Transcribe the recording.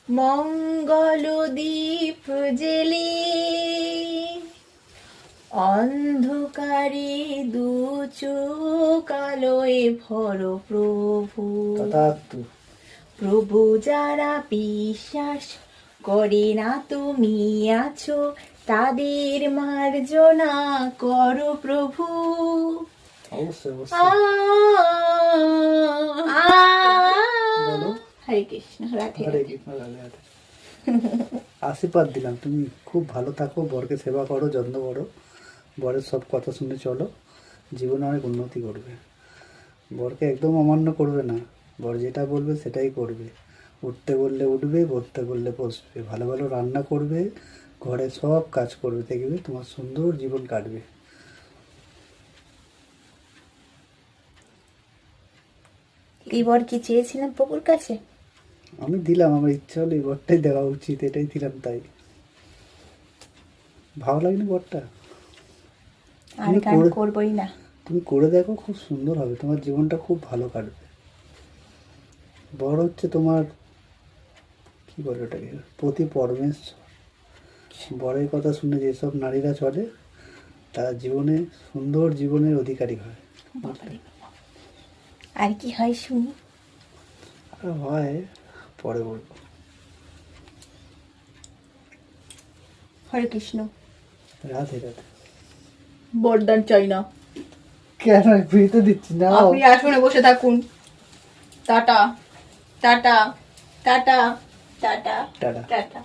মঙ্গল দীপ জেলে অন্ধকারে দু চোখ আলোয় ভর প্রভু। প্রভু যারা বিশ্বাস করে না তুমি আছো, তাদের মার্জনা করো প্রভু। হরে কৃষ্ণ, রাধে রাধে। আশীর্বাদ দিলাম, তুমি খুব ভালো থাকো, বরকে সেবা করো, যত্ন করো, বরের সব কথা শুনে চলো, জীবনে অনেক উন্নতি করবে। বরকে একদম অমান্য করবে না, বর যেটা বলবে সেটাই করবে। উঠতে বললে উঠবে, বসতে বললে বসবে, ভালো ভালো রান্না করবে, ঘরে সব কাজ করবে, দেখবে তোমার সুন্দর জীবন কাটবে। এই বর কি চেয়েছিলেন প্রভুর কাছে? আমি দিলাম, আমার ইচ্ছা হলো এই বরটাই দেওয়া উচিত, এটাই দিলাম। তাই ভালো লাগেনি বরটা? আর গান করবই না। তুমি করে দেখো, খুব সুন্দর হবে, তোমার জীবনটা খুব ভালো কাটবে। বর হচ্ছে তোমার কি বলে ওটাকে, প্রতি পরমেশ্বর। বরের কথা শুনে যেসব নারীরা চলে তারা জীবনে সুন্দর জীবনের অধিকারী হয়। আর কি হয় শুনি? আর হয় পরে বলবো। হরে কৃষ্ণ, রাধে রাধে। বরদান চাই না। কেন ফ্রিতে দিচ্ছি না? আপনি আসনে বসে থাকুন। Tata tata tata tata tata. Tata.